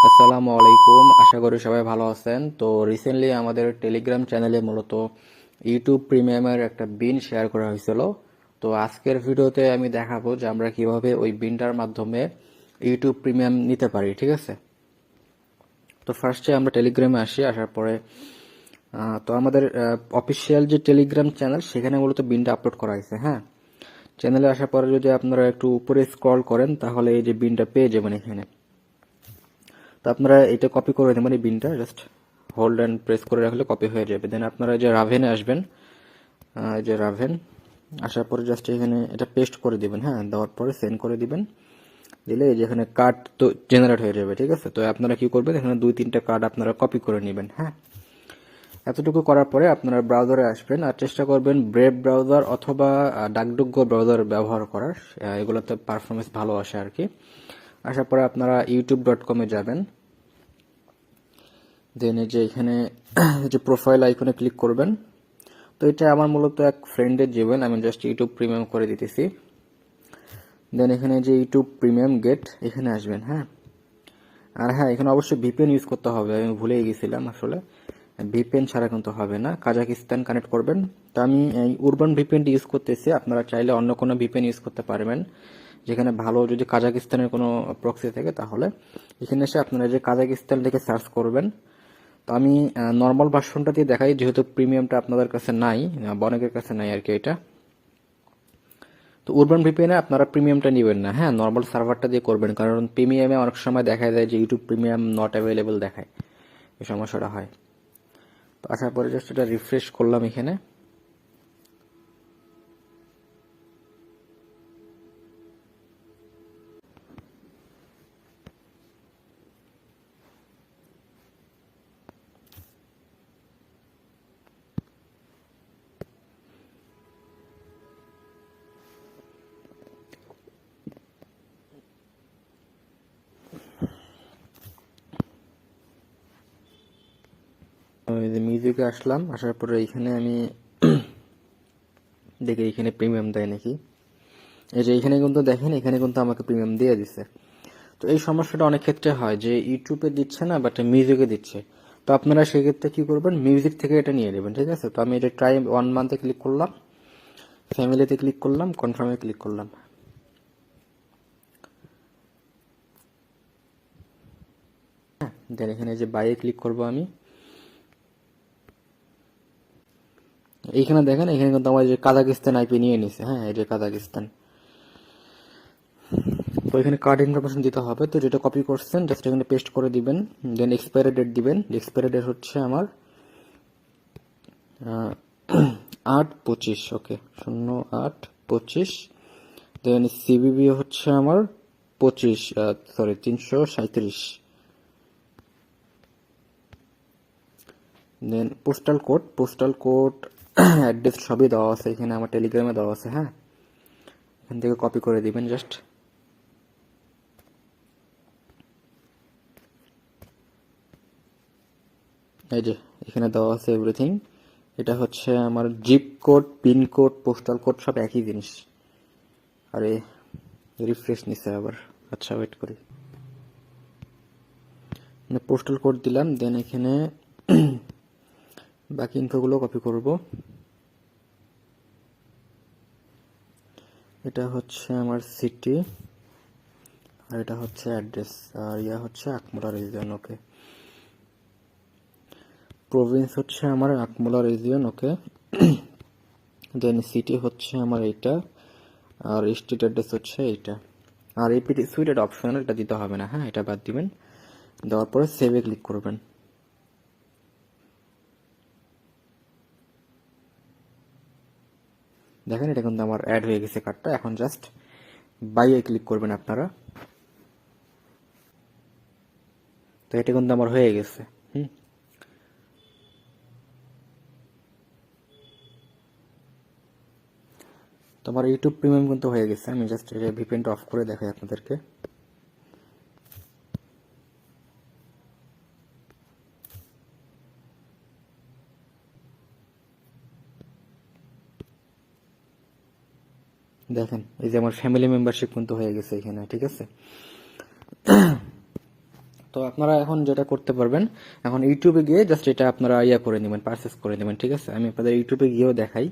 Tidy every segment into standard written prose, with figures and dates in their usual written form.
আসসালামু আলাইকুম, আশা করি সবাই ভালো আছেন। তো রিসেন্টলি আমাদের টেলিগ্রাম চ্যানেলে মূলত ইউটিউব প্রিমিয়ামের একটা বিন শেয়ার করা হয়েছিল। তো আজকের ভিডিওতে আমি দেখাবো যে আমরা কিভাবে ওই বিনটার মাধ্যমে ইউটিউব প্রিমিয়াম নিতে পারি, ঠিক আছে? তো ফার্স্টে আমরা টেলিগ্রামে আসি, আসার পরে তো আমাদের অফিসিয়াল যে টেলিগ্রাম চ্যানেল সেখানে মূলত বিনটা আপলোড করা হয়েছে। হ্যাঁ, চ্যানেলে আসার পরে যদি আপনারা একটু উপরে স্ক্রল করেন তাহলে এই যে বিনটা পেয়ে যাবেন এখানে। তো আপনারা এটা কপি করে নেবেন, এই বিনটা জাস্ট হোল্ড অ্যান্ড প্রেস করে রাখলে কপি হয়ে যাবে। দেন আপনারা যে রাভেনে আসবেন, এই যে রাভেন আসার পরে জাস্ট এখানে এটা পেস্ট করে দিবেন। হ্যাঁ, দেওয়ার পরে সেন্ড করে দিবেন। দিলে এই যে এখানে কার্ড তো জেনারেট হয়ে যাবে, ঠিক আছে? তো আপনারা কি করবেন, এখানে 2-3টা কার্ড আপনারা কপি করে নেবেন। হ্যাঁ, এতটুকু করার পরে আপনারা ব্রাউজারে আসবেন আর চেষ্টা করবেন ব্রেভ ব্রাউজার অথবা ডাকডুগো ব্রাউজার ব্যবহার করার। এগুলোতে পারফরমেন্স ভালো আসে আর কি। আসার পরে আপনারা youtube.com-এ যাবেন। দেন এই যে এখানে যে প্রোফাইল আইকনে ক্লিক করবেন। তো এটা আমার মূলত এক ফ্রেন্ডের জীবন, আমি জাস্ট ইউটিউব প্রিমিয়াম করে দিতেছি। দেন এখানে যে ইউটিউব প্রিমিয়াম গেট, এখানে আসবেন। হ্যাঁ, আর হ্যাঁ, এখানে অবশ্যই ভিপিএন ইউজ করতে হবে, আমি ভুলেই গেছিলাম আসলে। ভিপিএন ছাড়া কিন্তু হবে না, কাজাকিস্তান কানেক্ট করবেন। তো আমি এই উরবান ভিপিএনটি ইউজ করতেছি, আপনারা চাইলে অন্য কোনো ভিপিএন ইউজ করতে পারবেন, যেখানে ভালো যদি কাজাকিস্তানের কোনো প্রক্সি থাকে তাহলে এখানে এসে আপনারা যে কাজাকিস্তান থেকে সার্চ করবেন। তো আমি নর্মাল ভার্সনটা দিয়ে দেখাই, যেহেতু প্রিমিয়ামটা আপনাদের কাছে নাই, অনেকের কাছে নাই আর কি এটা। তো উরবান ভিপিএনে আপনারা প্রিমিয়ামটা নেবেন না। হ্যাঁ, নর্মাল সার্ভারটা দিয়ে করবেন, কারণ প্রিমিয়ামে অনেক সময় দেখা যায় যে ইউটিউব প্রিমিয়াম নট অ্যাভেলেবল দেখায়, এই সমস্যাটা হয়। তো আসার পরে জাস্ট এটা রিফ্রেশ করলাম এখানে। ওই যে মিউজিকে আসলাম, আসার পরে এখানে আমি দেখি এখানে প্রিমিয়াম দেয় নাকি। এই যে এখানে কিন্তু দেখেন, এখানে কিন্তু আমাকে প্রিমিয়াম দিয়ে দিচ্ছে। তো এই সমস্যাটা অনেক ক্ষেত্রে হয় যে ইউটিউবে দিচ্ছে না, বাট মিউজিকে দিচ্ছে। তো আপনারা সেক্ষেত্রে কি করবেন, মিউজিক থেকে এটা নিয়ে নেবেন, ঠিক আছে? তো আমি এটা ট্রাই 1 মান্থে ক্লিক করলাম, ফ্যামিলিতে ক্লিক করলাম, কনফার্মে ক্লিক করলাম। দেন এখানে যে বাইয়ে ক্লিক করব আমি। এইখানে দেখেন, এখানে কিন্তু আমার যে কাজাকিস্তান আইপি নিয়ে নিছে। হ্যাঁ, এই যে কাজাকিস্তান। তো এখানে কার্ড ইনফরমেশন দিতে হবে, তো যেটা কপি করছেন জাস্ট এখানে পেস্ট করে দিবেন। দেন এক্সপায়ারি ডেট দিবেন। এক্সপায়ারি ডেট হচ্ছে আমার 8/25, ওকে, 08/25। দেন সিবিবি হচ্ছে আমার 337। দেন পোস্টাল কোড অ্যাড্রেস সবই দেওয়া আছে এখানে, আমার টেলিগ্রামে দেওয়া আছে। হ্যাঁ, এখান থেকে কপি করে দিবেন জাস্ট। এই যে এখানে দেওয়া আছে এভরিথিং। এটা হচ্ছে আমার zip code, pin code, postal code সব একই জিনিস। আরে রিফ্রেশ নিছে আবার, আচ্ছা ওয়েট করি। পোস্টাল কোড দিলাম, দেন এখানে বাকি ইনফোগুলো কপি করব। এটা হচ্ছে আমার সিটি, আর এটা হচ্ছে অ্যাড্রেস, আর ইয়া হচ্ছে আকমোলা রিজিয়ন। ওকে, প্রভিন্স হচ্ছে আমার আকমোলা রিজিয়ন। ওকে, দেন সিটি হচ্ছে আমার এইটা, আর স্ট্রিট অ্যাড্রেস হচ্ছে এইটা। আর এপিটি সুইট এটা অপশনাল, এটা দিতে হবে না। হ্যাঁ, এটা বাদ দিবেন। দেওয়ার পরে সেভে ক্লিক করবেন। দেখেন এটা কিন্তু আমার অ্যাড হয়ে গেছে কার্ডটা। এখন জাস্ট বাইয়ে ক্লিক করবেন আপনারা। তো এটা কিন্তু আমার হয়ে গেছে। হুম, তো আমার ইউটিউব প্রিমিয়াম কিন্তু হয়ে গেছে। আমি জাস্ট এটা ভিপিএনটা অফ করে দেখাই আপনাদেরকে। দেখেন এই যে আমার ফ্যামিলি মেম্বারশিপ কিন্তু হয়ে গেছে এখানে, ঠিক আছে? তো আপনারা এখন যেটা করতে পারবেন, এখন ইউটিউবে গিয়ে জাস্ট এটা আপনারা ইয়া করে নেবেন, পারচেস করে নেবেন, ঠিক আছে? আমি আপনাদের ইউটিউবে গিয়েও দেখাই।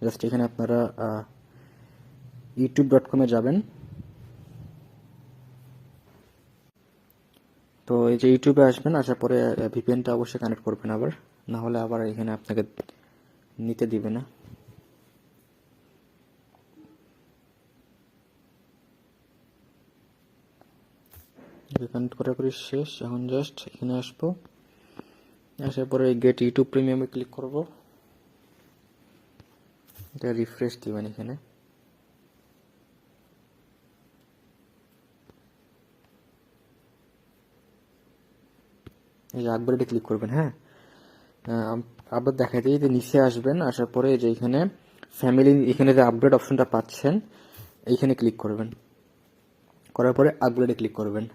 জাস্ট এখানে আপনারা youtube.com-এ যাবেন। তো এই যে ইউটিউবে আসবেন, আসার পরে ভিপিএনটা অবশ্যই কানেক্ট করবেন আবার, না হলে আবার এখানে আপনাকে নিতে দিবে না। কানেক্ট করার পরে শেষ। এখন জাস্ট এখানে আসবো, আসার পরে গেট ইউটিউব প্রিমিয়ামে ক্লিক করব। এটা রিফ্রেশ দিবেন এখানে। এই যে আপগ্রেডে ক্লিক করবেন। হ্যাঁ, আবার দেখাই দিই যে নিচে আসবেন, আসার পরে যে এখানে ফ্যামিলি, এখানে যে আপগ্রেড অপশনটা পাচ্ছেন এইখানে ক্লিক করবেন, করার পরে আপগ্রেডে ক্লিক করবেন।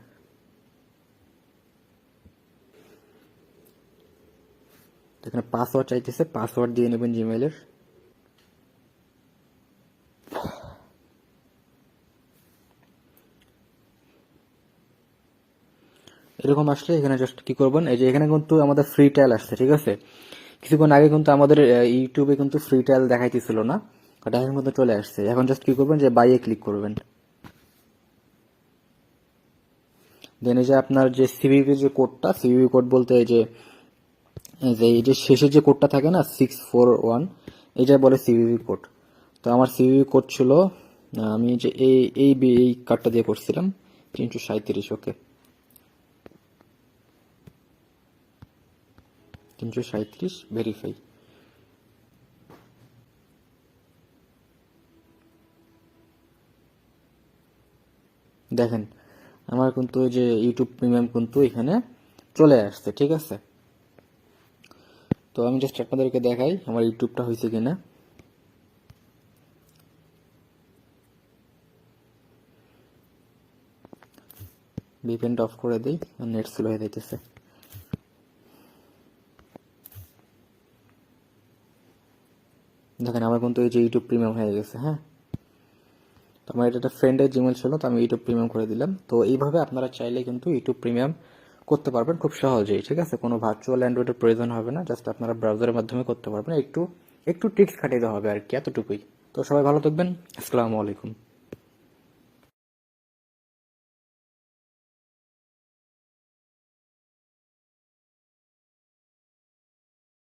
এখানে পাসওয়ার্ড চাইতেছে, পাসওয়ার্ড দিয়ে নেবেন জিমেইলের। এরকম আসলে এখানে জাস্ট কি করবেন, এই যে এখানে কিন্তু আমাদের ফ্রি ট্রায়াল আসছে, ঠিক আছে? কিছুক্ষণ আগে কিন্তু আমাদের ইউটিউবে কিন্তু ফ্রি ট্রায়াল দেখাইতেছিল না, ওটা এখন কিন্তু চলে আসছে। এখন জাস্ট কি করবেন, যে বাইয়ে ক্লিক করবেন। দেন এই যে আপনার যে সিভিভি যে কোডটা, সিভিভি কোড বলতে এই যে শেষে যে কোডটা থাকে না 641, এটা বলে সিভিভি কোড। তো আমার সিভিভি কোড ছিল, আমি যে এই কার্ডটা দিয়ে করছিলাম 337। ওকে, 337 ভেরিফাই। দেখেন আমার কিন্তু ওই যে ইউটিউব প্রিমিয়াম কিন্তু এখানে চলে আসছে, ঠিক আছে? তো আমি জাস্ট আপনাদেরকে দেখাই আমার ইউটিউবটা হয়েছে কিনা। ভিপিএনটা অফ করে দিই, নেট স্লো হয়ে যাইতেছে। দেখেন আমার কিন্তু এই যে ইউটিউব প্রিমিয়াম হয়ে গেছে। হ্যাঁ, তো আমার এটা একটা ফ্রেন্ডের জিমেল ছিল, তো আমি ইউটিউব প্রিমিয়াম করে দিলাম। তো এইভাবে আপনারা চাইলে কিন্তু ইউটিউব প্রিমিয়াম করতে পারবেন খুব সহজেই, ঠিক আছে? কোনো ভার্চুয়াল অ্যান্ড্রয়েডের প্রয়োজন হবে না, জাস্ট আপনারা ব্রাউজারের মাধ্যমে করতে পারবেন। একটু একটু ট্রিক্স খাটাইতে হবে আর কি, এতটুকুই। তো সবাই ভালো থাকবেন, আসসালামু আলাইকুম।